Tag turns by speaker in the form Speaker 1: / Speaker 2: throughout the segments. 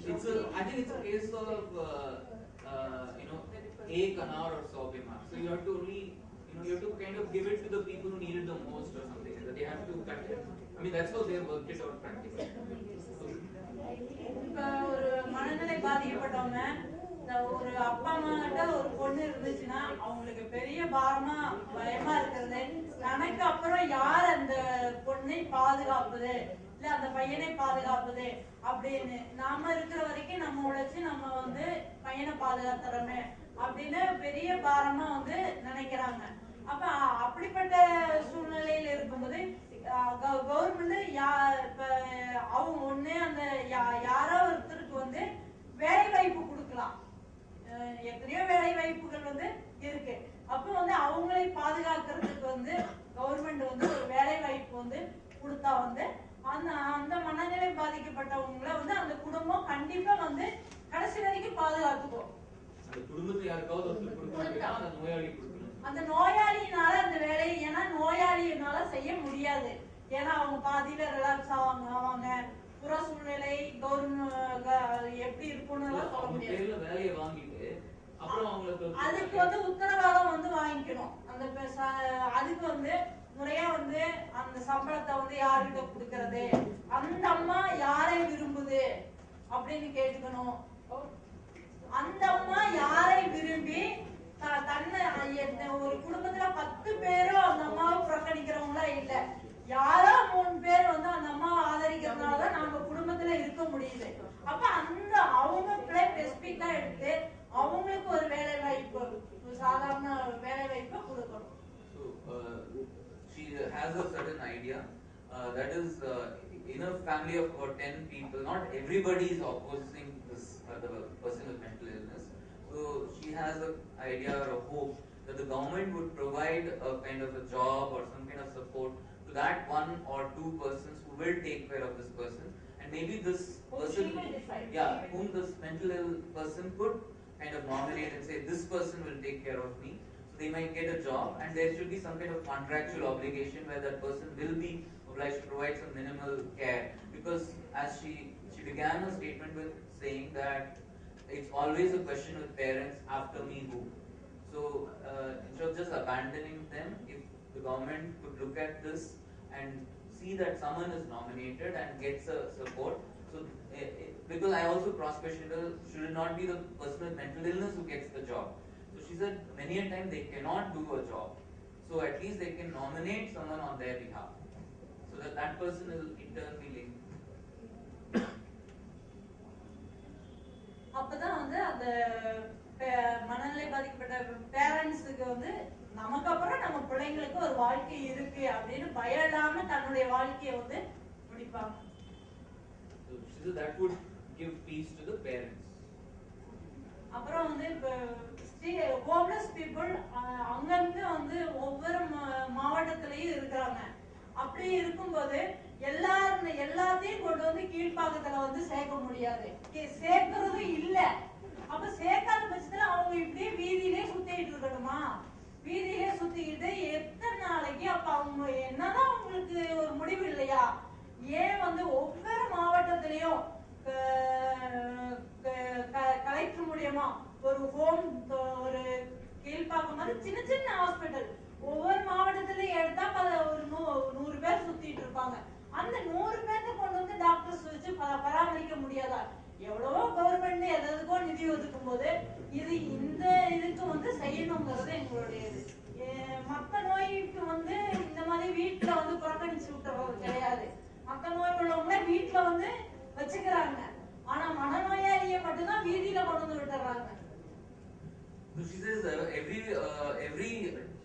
Speaker 1: I think it's a case of ek anar or saw bimar. So you have to only you have to kind of give it to the people who need it the most or something like that. They have to cut it. I mean that's how they worked it out practically.
Speaker 2: இப்ப ஒரு மனநிலை பாதிக்கப்பட்டவங்க ஒரு அப்பா அம்மா கிட்ட ஒரு பொண்ணு இருந்துச்சுன்னா அவங்களுக்கு பெரிய பாரமா பயமா இருக்கிறது தனக்கு அப்புறம் யார் அந்த பொண்ணை பாதுகாப்பது இல்ல அந்த பையனை பாதுகாப்பது அப்படின்னு நாம இருக்கிற வரைக்கும் நம்ம உழைச்சு நம்ம வந்து பையனை பாதுகாத்துறோமே அப்படின்னு பெரிய பாரமா வந்து நினைக்கிறாங்க. அப்ப அப்படிப்பட்ட சூழ்நிலையில இருக்கும்போது கவர்மெண்ட் இப்ப அவங்க ஒண்ணு அந்த யாரோ ஒருத்தருக்கு வந்து வேலை வாய்ப்பு கொடுக்கலாம். எத்தனையோ வேலை வாய்ப்புகள் வந்து இருக்கு. அப்ப வந்து அவங்களை பாதுகாக்கிறதுக்கு வந்து கவர்மெண்ட் வந்து ஒரு வேலை வாய்ப்பு வந்து கொடுத்தா வந்து அந்த மனநிலை பாதிக்கப்பட்டவங்களை வந்து அந்த குடும்பம் கண்டிப்பா வந்து கடைசி வரைக்கும் பாதுகாத்துக்கும். அந்த நோயாளியினால அந்த வேலையை ஏன்னா நோயாளியினால செய்ய முடியாது. ஏன்னா அவங்க பாதியில ரிலாக்ஸ் ஆவாங்க. புற சூழ்நிலை எப்படி இருக்கும்னு சொல்ல முடியாது.
Speaker 1: வேலையை வாங்கிட்டு அப்புறம்
Speaker 2: அதுக்கு வந்து உத்தரவாதம் வந்து வாங்கிக்கணும். அந்த அதுக்கு வந்து முறையா வந்து அந்த சம்பளத்தை வந்து யாருக்கிட்ட கொடுக்கறது அந்த அம்மா யாரை விரும்புது அப்படின்னு கேட்டுக்கணும். அந்த அம்மா யாரை விரும்பி தன்னை ஒரு குடும்பத்துல 10 பேரும் அந்த அம்மாவை புறக்கணிக்கிறவங்களா இல்ல யாரோ 3 பேர் வந்து அந்த அம்மாவை ஆதரிக்கிறதுனாலதான் நம்ம குடும்பத்துல இருக்க முடியுது. அப்ப அந்த அவங்க ஸ்பெசிபிக்கா எடுத்து அவங்களுக்கு ஒரு வேலை வாய்ப்பு சாதாரண வேலை வாய்ப்பை கொடுக்கணும்.
Speaker 1: She has a certain idea that is in a family of about 10 people not everybody is opposing this the person with mental illness. So she has an idea or a hope that the government would provide a kind of a job or some kind of support to that 1 or 2 persons who will take care of this person, and maybe this person whom this mental ill person could kind of nominate and say this person will take care of me. So they might get a job and there should be some kind of contractual obligation where that person will be obliged to provide some minimal care, because as she began her statement with saying that it's always a question with parents, after me who. So instead of just abandoning them, if the government could look at this and see that someone is nominated and gets a support. So because I also cross-questioned her, should it not be the person with mental illness who gets the job? So she said many a time they cannot do a job, so at least they can nominate someone on their behalf, so that person is in turn be linked.
Speaker 2: அப்பதான் வந்து அந்த மனநிலை பாதிக்கப்பட்ட பேரண்ட்ஸுக்கு வந்து நமக்கு அப்புறம் நம்ம பிள்ளைங்களுக்கு ஒரு வாழ்க்கை இருக்கு அப்படின்னு பயம் இல்லாம தன்னுடைய வாழ்க்கையை வந்து முடிப்பாங்க.
Speaker 1: So that would give peace to the parents.
Speaker 2: அப்புறம் வந்து ஹோம்லெஸ் பீப்புள் அங்கங்க வந்து ஒவ்வொரு மாவட்டத்திலயும் இருக்கிறாங்க. அப்படி இருக்கும்போது எல்லாத்தையும் கொண்டு வந்து கீழ்ப்பாக்கத்துல வந்து சேர்க்க முடியாது, சேர்க்கறதும் இல்ல. அப்ப சேர்க்காத பட்சத்துல அவங்க இப்படியே வீதியிலே சுத்திட்டு இருக்கணுமா? வீதியிலே சுத்திக்கிட்டு எத்தனை நாளைக்கு? அப்ப அவங்க என்னதான் அவங்களுக்கு ஒரு முடிவு இல்லையா? ஏன் வந்து ஒவ்வொரு மாவட்டத்திலையும் கலெக்டர் மூலியமா ஒரு ஹோம் ஒரு கீழ்ப்பாக்கம் மாதிரி சின்ன சின்ன ஹாஸ்பிட்டல் ஒவ்வொரு மாவட்டத்திலையும் எடுத்தா ஒரு 100 பேர் சுத்திட்டு இருப்பாங்க. அந்த 100 பேர்த்த கொண்டு வந்து டாக்டர்ஸ் வச்சு பராமரிக்க முடியாதா? எவ்வளவோ கவர்மெண்ட் எதுக்கோ நிதி ஒதுக்கும் போது இந்த இதுக்கு வந்து செய்யணுங்கிறது எங்களுடைய இது. மத்த நோய்க்கு வந்து இந்த மாதிரி வீட்டுல வந்து புறக்கணிச்சு விட்டுறது கிடையாது. மத்த நோய் உள்ளவங்கள வீட்டுல வந்து வச்சுக்கிறாங்க. ஆனா மனநோயாளிய மட்டும்தான் வீதியில கொண்டு வந்து விட்டுறாங்க.
Speaker 1: So she says every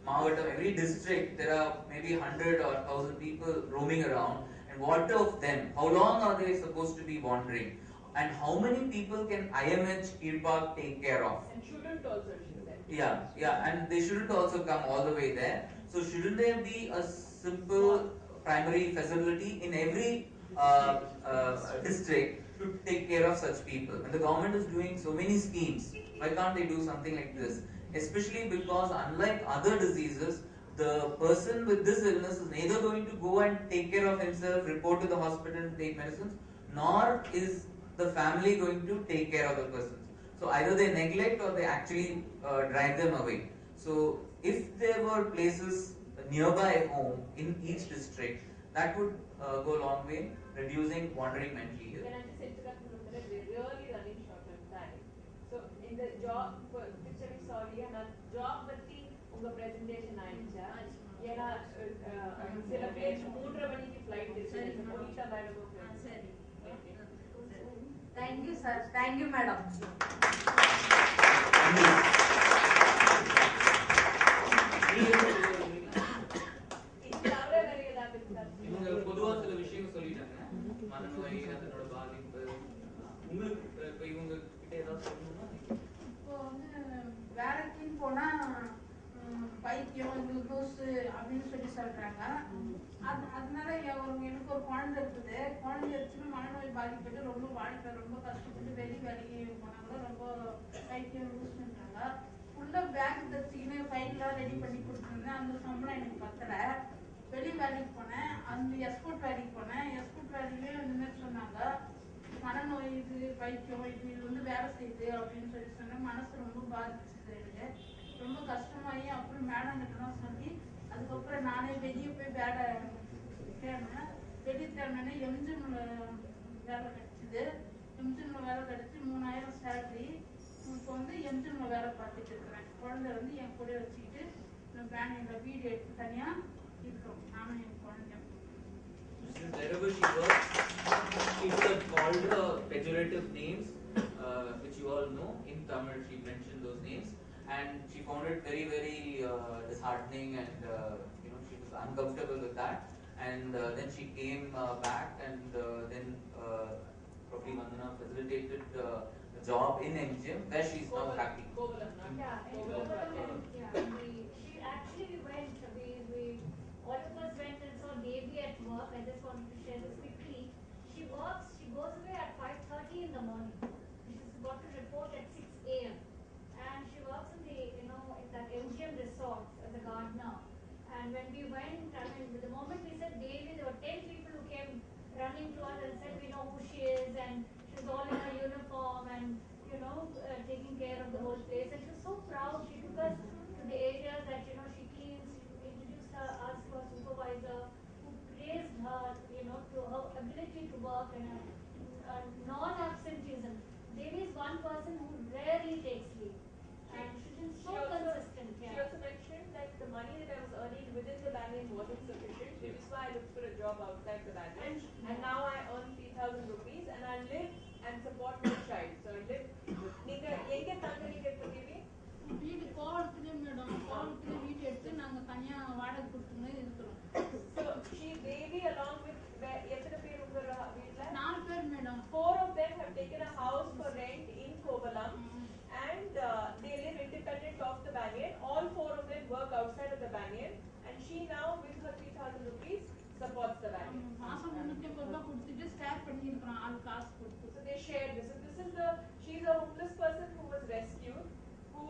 Speaker 1: Mavatam, every district, there are maybe 100 or 1000 people roaming around, and what of them? How long are they supposed to be wandering? And how many people can IMH Kirpak take care of?
Speaker 3: And shouldn't also, she said.
Speaker 1: Yeah, and they shouldn't also come all the way there. So shouldn't there be a simple primary facility in every district to take care of such people? And the government is doing so many schemes. Why can't they do something like this? Especially because unlike other diseases, the person with this illness is neither going to go and take care of himself, report to the hospital and take medicines, nor is the family going to take care of the person? So either they neglect or they actually drive them away. So if there were places nearby home in each district, that would go a long way reducing wandering mentally ill.
Speaker 3: Can I just interrupt for a minute? We're really running short on time. So in the job, picture sorry, and a job பத்தி உங்க presentation ஆயிடுச்சா? ஏன்னா சில பேர் 3:30 மணிக்கு flight இருக்கு. Monika madam.
Speaker 2: சரி. Thank you sir. Thank you madam.
Speaker 1: இவங்க பொதுவா சில விஷயங்கள் சொல்லிட்டாங்க. மனநோய் அதனோட பாதிப்பு உங்களுக்கு இப்ப இவங்க கிட்ட ஏதாவது சொல்லணும்னா
Speaker 4: இப்போ வேலைக்குன்னு போனா பைத்தியம் லூஸ் அப்படின்னு சொல்றாங்க. அதனால எனக்கு ஒரு குழந்தை இருக்குது. குழந்தை வச்சுன்னு மனநோய் பாதிப்பட்டு ரொம்ப வாழ்க்கை ரொம்ப கஷ்டப்பட்டு வேலைக்கு போனா கூட ரொம்ப பைத்தியம் லூஸ்ன்றாங்க. உள்ள பேக் தச்சுக்கின்னு ஃபைல்லாம் ரெடி பண்ணி கொடுத்துருந்தேன். அந்த சம்பளம் எனக்கு பத்தல. வெளி வேலைக்கு போனேன். அந்த எஸ்போர்ட் வேலைக்கு போனேன். எஸ்போர்ட் வேலையிலே இந்த மாதிரி சொன்னாங்க, மனநோய் இது பைத்தியம் இது வேலை செய்யுது அப்படின்னு சொன்னேன். மனசு ரொம்ப பாதிச்சுது. எனக்கு ரொம்ப கஷ்டமாயி அப்புறம் மேடம் கிட்டலாம் சொல்லி அதுக்கப்புறம் நானே வெளியே போய் வேலை தேடினேன். வெளியே தேடினேன்னா எம்ஜிஎம்ல வேலை கிடைச்சிது. எம்ஜிஎம்ல வேலை கிடைச்சி 3000 சேலரி. இப்போ எம்ஜிஎம்ல வேலை பார்த்துட்டு இருக்கிறேன். குழந்தை என் கூட வச்சுக்கிட்டு பேனியில் வீடு எடுத்து தனியாக இருக்கிறோம். நானும் என் குழந்தை.
Speaker 1: Wherever she works, people have called her pejorative names, which you all know. In Tamil, she mentioned those names, and she found it very, very disheartening, and she was uncomfortable with that. And then she came back, and then Prof. Vandana facilitated a job in MGM, where she is now happy.
Speaker 5: She actually went. We all of us went and saw Devi at work. I just wanted to share this quickly. She goes away at 5:30 in the morning. She's got to report at 6 a.m. And she works in in that MGM resort as a gardener. And when we went, the moment we said Devi, there were 10 people who came running to us and said, we know who she is, and she's all in her uniform and taking care of the whole place. And she was so proud. She took us to the areas that she cleans. She introduced us to her supervisor, who praised her, to her ability to work and non-absenteeism. Devi is one person who rarely takes leave, and she's been so consistent.
Speaker 3: She also mentioned that the money that I was earning within the banyan wasn't sufficient, which is why I looked for a job outside the banyan. And now I earn 3,000 rupees, and I live and support my child. So I live. நீங்க எங்க தங்குறீங்க Devi?
Speaker 4: வீடு கோவளத்துலயே madam. கோவளத்துல வீடு எடுத்து நாங்க தனியா வாடகை கொடுத்துங்க இருக்கிறோம்.
Speaker 3: So she Devi along with எத்தனை பேர் உங்க வீட்ல?
Speaker 4: 4 பேர் madam.
Speaker 3: 4 of them have taken a house for rent in Kovalam, and they live independent of the banyan. All 4 of them work outside of the banyan, and she now with her 3,000 rupees supports the banyan.
Speaker 4: மாசம் 350 ரூபாய் கொடுத்துட்டு start பண்ணி இருக்கோம். ஆள் காசு கொடுத்து.
Speaker 3: So they share this. So this is she's a homeless person who was rescued, who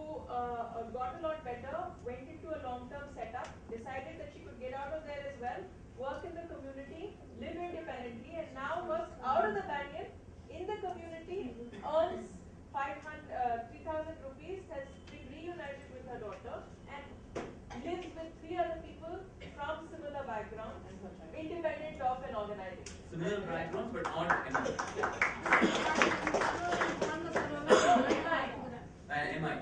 Speaker 3: got a lot better, went into a long-term setup, decided that she could get out of there as well, work in the community, live independently, and now works out of the banyan in the community, earns 3,000 rupees, has been reunited with her daughter, and lives with 3 other people from similar backgrounds, independent of an organization.
Speaker 1: Similar backgrounds, but not MI.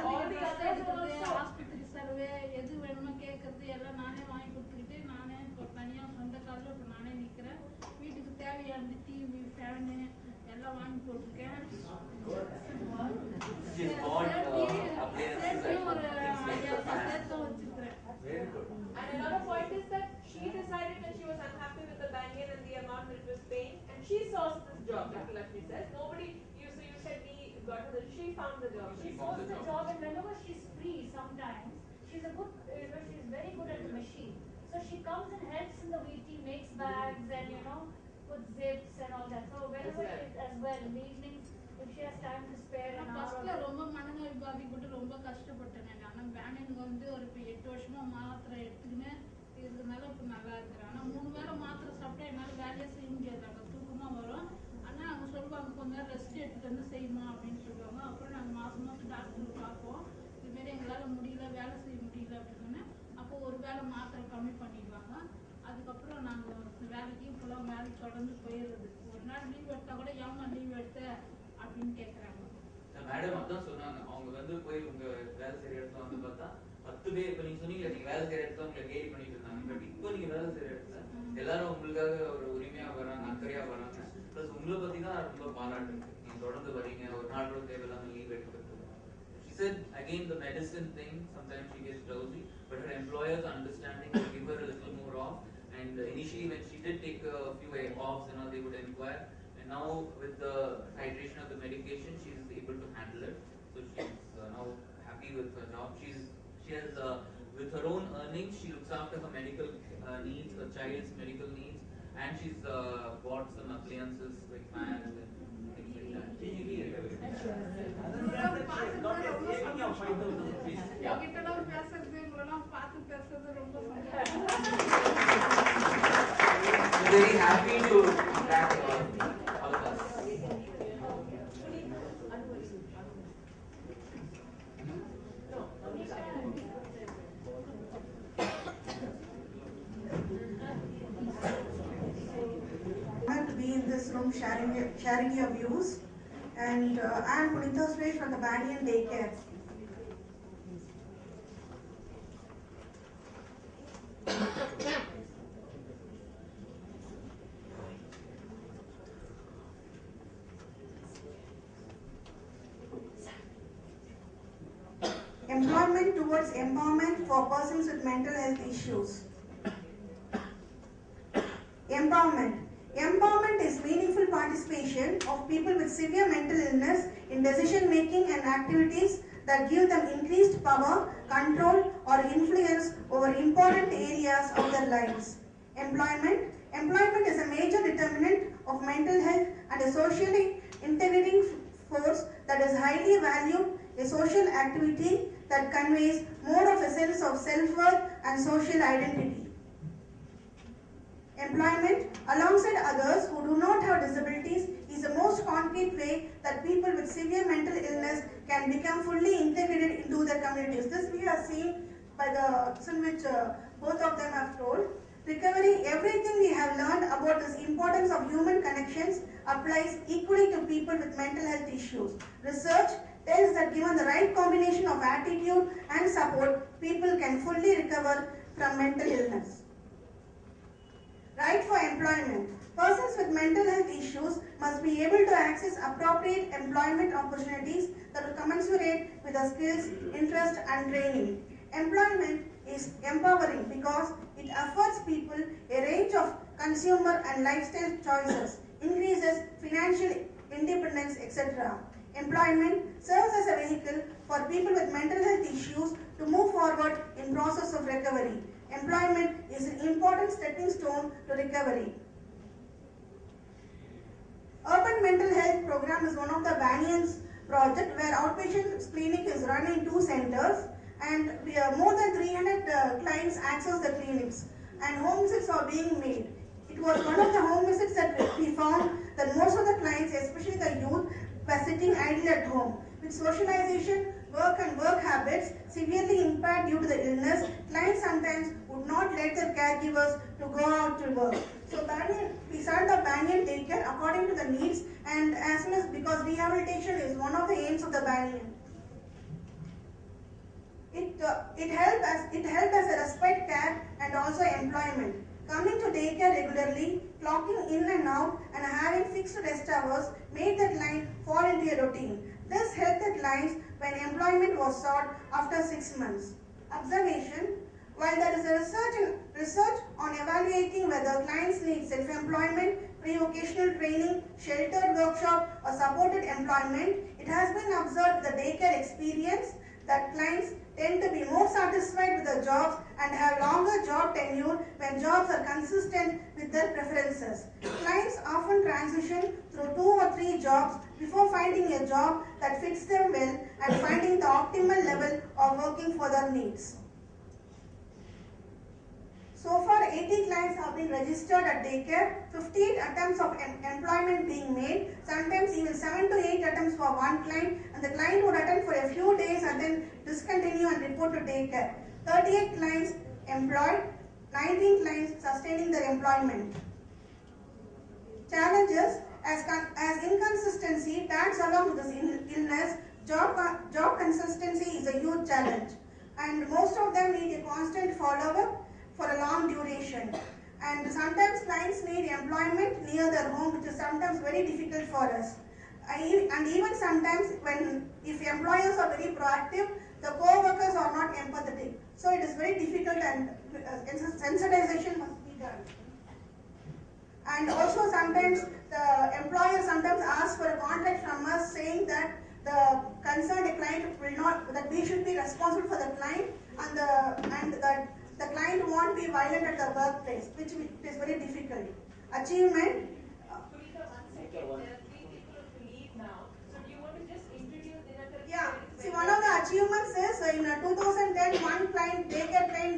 Speaker 3: All the others also.
Speaker 4: Hospital செலவு எது வேணுமோ கேட்கறது எல்லாம் நானே வாங்கி கொடுத்துக்கிட்டு நானே இப்போ தனியாக சொந்த காலில் இப்போ நானே நிற்கிறேன். வீட்டுக்கு தேவையான டிவி ஃபேனு எல்லாம் வாங்கி போட்டிருக்கேன்.
Speaker 3: And another point is that she decided that she was unhappy with the banyan and the amount that it was paying, and she sourced this job, like Lakshmi says. Nobody, you said we got her, she found the job.
Speaker 5: She posts the job, and whenever she's free, sometimes she's she's very good at the machine. So she comes and helps in the VT, makes bags and puts zips and all that. So whenever she's as well in the evenings, if she has time to spare an hour.
Speaker 4: ஃபர்ஸ்ட்ல ரொம்ப மனநோய் பாதிப்பட்டு ரொம்ப கஷ்டப்பட்டேன். ஆனால் பேனுக்கு ஒரு 8 வருஷமா மாத்திரை எடுத்துக்கின்னு இருக்கிறதுனால இப்போ நல்லா இருக்கிறேன். ஆனால் 3 வேளை மாத்திரை சாப்பிட்டா என்னால் வேலையே செய்ய முடியாது. அங்கே தூக்கமாக வரும். ஆனால் சொல்லுவாங்க கொஞ்ச நேரம் ரெஸ்ட் எடுத்துட்டு வந்து செய்யுமா அப்படின்னு சொல்லுவாங்க. அப்புறம் நாங்கள் மாதம் மாதம் டாக்டர் பார்ப்போம். இதுமாரி எங்களால் முடியல, வேலை செய்ய முடியல அப்படின்னு. அப்போ ஒரு வேலை மாத்திரை கம்மி பண்ணிடுவாங்க. அதுக்கப்புறம் நாங்கள் வேலைக்கு இப்போலாம் வேலைக்கு தொடர்ந்து போயிடுறது. ஒரு நாள் லீவ் எடுத்தால் கூட ஏமா லீவ் எடுத்த அப்படின்னு கேட்குறாங்க.
Speaker 1: மேடம் அதான் சொன்னாங்க, அவங்க வந்து போய் உங்க வேலை செய்யற இடத்துல வந்து பார்த்தா 10 பேர், இப்ப நீங்க சொன்னீங்க நீங்க வேலை செய்யற இடத்துல உங்களை கேலி பண்ணிட்டு இருந்தாங்க. பட் இப்போ நீங்க வேலை செய்யற இடத்துல எல்லாரும் உங்களுக்காக ஒரு உரிமையா வராங்க, அக்கறையா வராங்க. பிளஸ் உங்களை பத்தி தான் ரொம்ப பாராட்டு இருக்கு. நீங்க தொடர்ந்து வரீங்க, ஒரு நாள் கூட தேவையில்லாம லீவ் எடுக்கிறது. She said again the medicine thing, sometimes she gets drowsy, but her employers understanding to give her a little more off. And initially when she did take a few offs, they would inquire. And now with the titration of the medication, she is able to handle it. So she's now happy with her job. She has with her own earnings, she looks after her medical needs, her child's medical needs, and she's bought some appliances like fans and things like that.
Speaker 4: உங்ககிட்டலாம் பேசுறது, உங்களெல்லாம் பார்த்து பேசுறது ரொம்ப
Speaker 1: Very happy to contact all of us.
Speaker 6: To be in this room sharing your views, and I am Punitha Suresh from the Banyan Daycare. Employment towards empowerment for persons with mental health issues. Empowerment. Empowerment is meaningful participation of people with severe mental illness in decision making and activities that give them increased power, control or influence over important areas of their lives. Employment. Employment is a major determinant of mental health and a socially integrating force that is highly valued, a social activity that conveys more of a sense of self-worth and social identity. Employment, alongside others who do not have disabilities, is the most concrete way that people with severe mental illness can become fully integrated into their communities. This we have seen by the lesson which both of them have told. Recovery, everything we have learned about this importance of human connections applies equally to people with mental health issues. Research tells that given the right combination of attitude and support, people can fully recover from mental illness. Right for employment. Persons with mental health issues must be able to access appropriate employment opportunities that are commensurate with their skills, interest and training. Employment is empowering because it affords people a range of consumer and lifestyle choices, increases financial independence, etc. Employment serves as a vehicle for people with mental health issues to move forward in process of recovery. Employment is an important stepping stone to recovery. Urban Mental Health Program is one of the Banyan's project where outpatient clinic is run in 2 centers, and more than 300 clients access the clinics, and home visits are being made. It was one of the home visits that we found that most of the clients, especially the youth, were sitting idle at home. With socialization, work and work habits severely impaired due to the illness, clients sometimes would not let their caregivers to go out to work. So we started the Banyan Daycare according to the needs, and as well as because rehabilitation is one of the aims of the Banyan. It helped as a respite care and also employment. Coming to daycare regularly, clocking in and out, and having fixed rest hours made that line fall into a routine. This helped the clients when employment was sought after 6 months. Observation. While there is a research on evaluating whether clients need self-employment, pre-vocational training, sheltered workshop or supported employment, it has been observed the daycare experience that clients tend to be more satisfied with their jobs and have longer job tenure when jobs are consistent with their preferences. Clients often transition through 2 or 3 jobs before finding a job that fits them well and finding the optimal level of working for their needs. So far, 80 clients have been registered at daycare, 58 attempts of employment being made, sometimes even 7 to 8 attempts for one client, and the client would attend for a few days and then discontinue and report to daycare. 38 clients employed, 19 clients sustaining their employment. Challenges as inconsistency tags along with this illness, job consistency is a huge challenge, and most of them need a constant follow-up for a long duration. And sometimes clients need employment near their home, which is sometimes very difficult for us. And even sometimes if employers are very proactive, the co-workers are not empathetic. So it is very difficult, and sensitization must be done. And also sometimes the employer sometimes asks for a contract from us saying that the concerned client will not, that we should be responsible for the client, and that the client won't be violent at the workplace, which is very difficult. Achievement.
Speaker 3: Punita, 1 second. There are 3 people to leave now. So do you want to just introduce Dinakar?
Speaker 6: Yeah. See, one of the achievements is in 2010, one client, daycare client,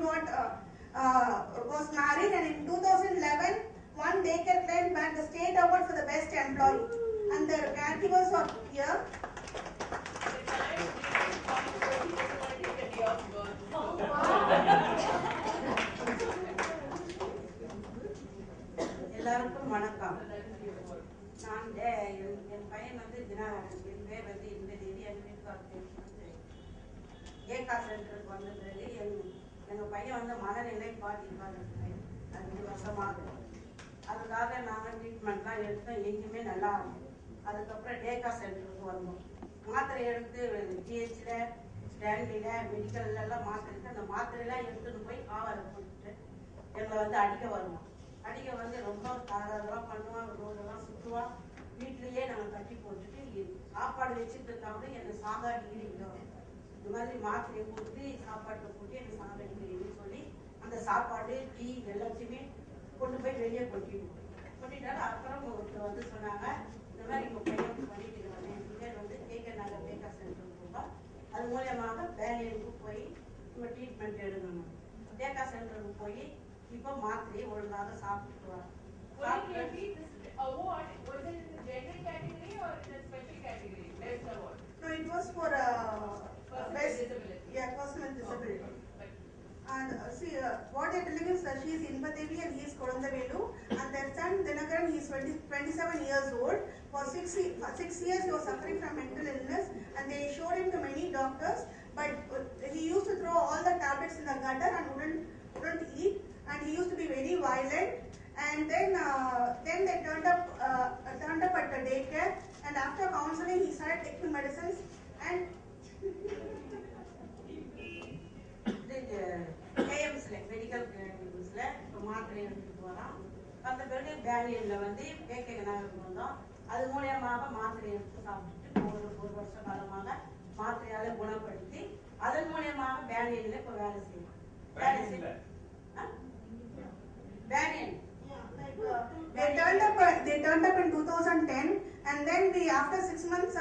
Speaker 6: was married, and in 2011, one daycare client bagged the state award for the best employee. And their caregivers are here.
Speaker 7: எல்லாருக்கும் வணக்கம். நான் என் பையன் தினகரன், என் பேர் இந்த தேதி, என் வீட்டுக்காரர் ஏகா சென்டருக்கு வந்த பிறகு எங்கள் பையன் மனநிலை பாதிப்பாக 5 வருஷமாக. அதுக்காக நாங்கள் ட்ரீட்மெண்ட்லாம் எடுத்தோம், எங்கேயுமே நல்லா இருக்கும். அதுக்கப்புறம் டேகா சென்டருக்கு வந்தோம். மாத்திரை எடுத்து ஜிஹெச்சில், ஸ்டான்லியில், மெடிக்கல்லாம் மாத்திரை எடுத்து அந்த மாத்திரையெல்லாம் எடுத்துன்னு போய் காவலை போட்டுட்டு எங்களை அடிக்க வருவோம். அடிக்க ரொம்ப தகராறுலாம் பண்ணுவான், ரோடெல்லாம் சுற்றுவான். வீட்லேயே நாங்கள் கட்டி போட்டுட்டு சாப்பாடு வச்சுட்டு இருந்தாலும் என்னை சாகாடிக்கிறீங்க, இந்த மாதிரி மாத்திரையை கொடுத்து சாப்பாட்டை போட்டு என்னை சாகாடிக்கிறீங்கன்னு சொல்லி அந்த சாப்பாடு டீ எல்லாத்தையுமே கொண்டு போய் வெளியே கொட்டிட்டாரு. அப்புறம் ஒருத்தர் சொன்னாங்க, இந்த மாதிரி உங்கள் பையன் பண்ணிட்டு இருக்கிறாங்க, இங்கே கேட்க நகர் டேகா சென்டருக்கு போவோம். அது மூலியமாக பேனியனுக்கு போய் நம்ம ட்ரீட்மெண்ட் எடுக்கணும். டேகா சென்டருக்கு போய் இப்போ மாத்திரையை ஒழுங்காக சாப்பிட்டுட்டு வரோம்.
Speaker 3: Award, was it in the general category or in a special category? Best award?
Speaker 6: No, it was for best
Speaker 3: disability.
Speaker 6: Yeah, person with disability. And see, what they're telling is that she is Inpadevi and he is Kodandavelu, and their son Dinakaran, he is 27 years old. For 6 years he was suffering from mental illness, and they showed him to many doctors, but he used to throw all the tablets in the gutter and wouldn't eat, and he used to be very violent. And then they turned up at the daycare, and after counseling he started taking medicines, and
Speaker 7: கேஎம்ஸில் medical கேஎம்ஸில் இப்போ மாத்திரை எடுத்துகிட்டு போகிறோம். அந்த பிறகு பேனியனில் KK நகருக்கு வந்தோம். அது மூலியமாக மாத்திரை எடுத்து சாப்பிட்டுட்டு ஒரு வருஷ காலமாக மாத்திரையால் குணப்படுத்தி அதன் மூலியமாக பேனியனில் இப்போ வேலை செய்யணும். Banyan
Speaker 6: They turned up in 2010, and then after 6 months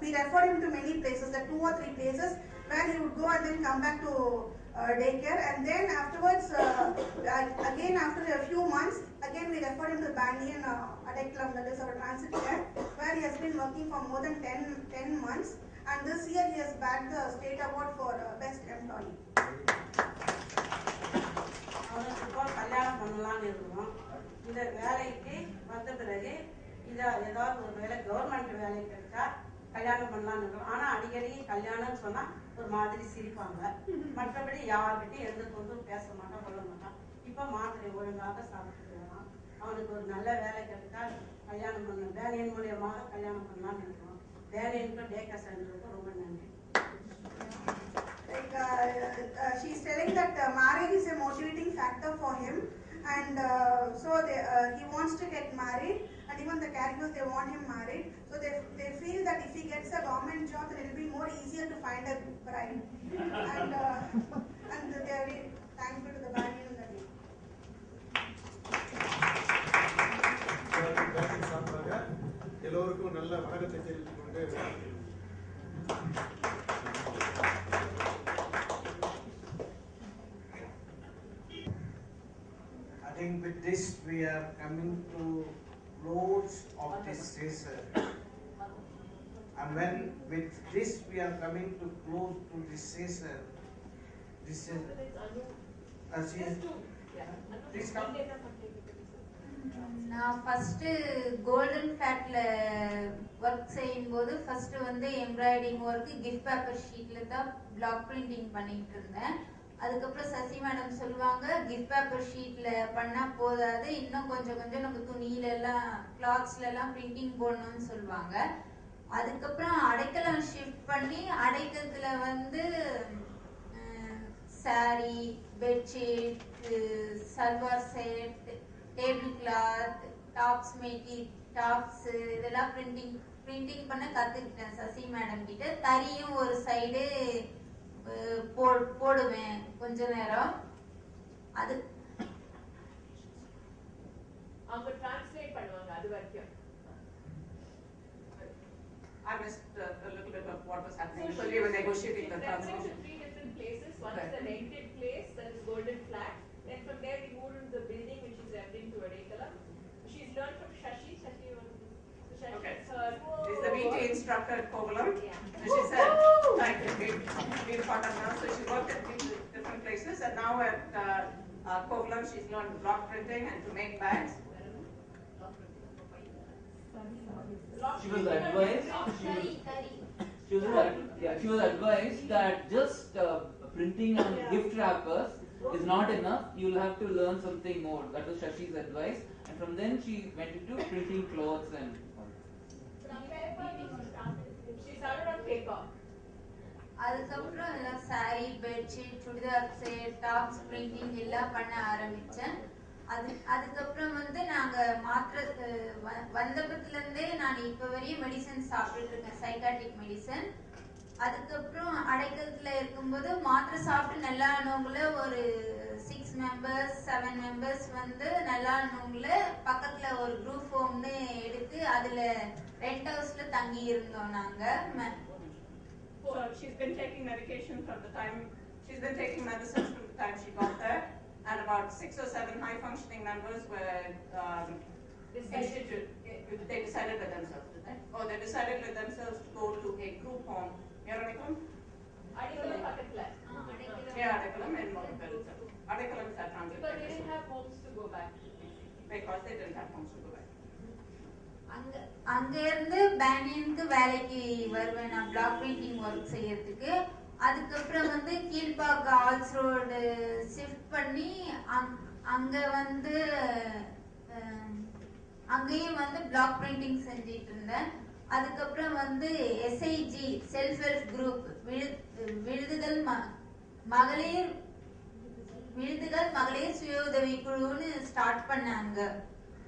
Speaker 6: we referred him to many places, like 2 or 3 places where he would go and then come back to daycare, and then afterwards again after a few months again we referred him to Banyan Adeklam, that is our transit care, where he has been working for more than 10 months, and this year he has bagged the state award for best employee.
Speaker 7: அவனுக்கு இப்போ கல்யாணம் பண்ணலான்னு இருக்கிறோம். இந்த வேலைக்கு வந்த பிறகு ஏதாவது ஒரு வேலை கவர்மெண்ட் வேலை கிடைச்சா கல்யாணம் பண்ணலான்னு இருக்கிறோம். ஆனால் அடிக்கடி கல்யாணம்னு சொன்னால் ஒரு மாதிரி சிரிப்பாங்க. மற்றபடி யார்கிட்டையும் எந்த தொந்தரும் பேச மாட்டான், கொள்ள மாட்டான். இப்போ மாத்திரை ஒழுங்காக சாப்பிட்டு வரான். அவனுக்கு ஒரு நல்ல வேலை கிடைச்சா கல்யாணம் பண்ண பேனியன் மூலியமாக கல்யாணம் பண்ணலான்னு இருக்கிறோம். பேனியனுக்கும் டேகா சென்டருக்கும் ரொம்ப நன்றி.
Speaker 6: She is telling that marriage is a motivating factor for him, and so he wants to get married, and even the caregivers, they want him married. So they feel that if he gets a government job, then it will be more easier to find a bride. And they are very thankful to the Banyan and the team.
Speaker 8: எல்லோருக்கும் நல்ல வணக்கத்தை தெரிவித்துக் கொண்டு
Speaker 9: with this we are coming to close of this session. And when with this we are coming to close to this session, this is please come.
Speaker 10: நான் first golden ஃபேட்ல work செய்யும்போது first வந்து embroidering work gift paper ஷீட்ல தான் black printing பண்ணிட்டு இருந்தேன். அதுக்கப்புறம் Sasi madam சொல்லுவாங்க gift paper ஷீட்ல பண்ணா போதாது, இன்னும் கொஞ்சம் கொஞ்சம் நம்ம துணியில எல்லாம் கிளாத்ஸ்ல எல்லாம் பிரிண்டிங் போடணும்னு சொல்லுவாங்க. அதுக்கப்புறம் அடைக்கலம் ஷிஃப்ட் பண்ணி அடைக்கலத்துல வந்து sari, bedsheet, salwar set, table cloth, tops maxi, tops இதெல்லாம் பிரிண்டிங் பண்ண கத்துக்கிட்டேன் சசி மேடம் கிட்ட. தறியும் ஒரு சைடு போடுவேன் கொஞ்ச நேரம். அது
Speaker 3: அவங்க டிரான்ஸ்லேட் பண்ணுவாங்க அது வரைக்கும்.
Speaker 7: I missed a little bit of what was happening. So we were negotiating the translation.
Speaker 3: Three different places. One is the rented place, that is Golden Flat. Then from there we moved into the building which is referring to Adekalam. She's learned from Shashi. Shashi
Speaker 7: Okay.
Speaker 3: is her.
Speaker 7: She's the VT instructor at Kovalam.
Speaker 3: Yeah.
Speaker 7: So she said, like, we've got her now. So she worked at three different places, and now at Kovalam she's learned block printing and to make bags.
Speaker 1: She was advised. She was advised that just printing on gift wrappers is not enough. You'll have to learn something more. That was Shashi's advice, and from then she went into printing clothes and all.
Speaker 3: She started on paper.
Speaker 10: அதுக்கப்புறம் எல்லாம் sorry, bedsheet, churidar set, tops printing எல்லாம் பண்ண ஆரம்பிச்சேன். அதுக்கப்புறம் வந்து நாங்க மாத்திரை வந்தபத்துல இருந்தே நான் இப்ப வரையும் மெடிசன் சாப்பிட்டுட்டு இருக்கேன், சைக்காட்ரிக் மெடிசன். அதுக்கப்புறம் அடைக்கலத்துல இருக்கும்போது மாத்திரை சாப்பிட்டு நல்லா ஆனவங்கள ஒரு 6 மெம்பர்ஸ் 7 மெம்பர்ஸ் வந்து நல்லா ஆனவங்கள பக்கத்துல ஒரு குரூப் ஹோம்னு எடுத்து அதுல ரெண்ட் ஹவுஸ்ல தங்கி இருந்தோம் நாங்க.
Speaker 7: So she's been taking medication from the time she's been taking medicines from the time she got there, and about 6 or 7 high functioning members were they decided with themselves, did they? Oh, they decided with themselves to go to a group home. Adekalam?
Speaker 3: Adekalam பக்கத்துல.
Speaker 7: Yeah, Adekalam and Morakkal itself. Adekalam is that transit.
Speaker 3: Because they didn't have homes to go back to.
Speaker 7: Because they didn't have homes to go back.
Speaker 10: அங்க இருந்து பேனியனுக்கு வேலைக்கு வருவேன் நான் black painting work செய்யறதுக்கு. அதுக்கப்புறம் வந்து கீழ்பாக்க Alps road shift பண்ணி அங்க வந்து அங்கேயும் வந்து பிளாக் பிரிண்டிங் செஞ்சிட்டு இருந்தேன். அதுக்கப்புறம் வந்து எஸ்ஐஜி செல்ஃப் ஹெல்ப் குரூப் விழுதுகள் மகளிர் சுய உதவி குழுன்னு ஸ்டார்ட் பண்ணாங்க.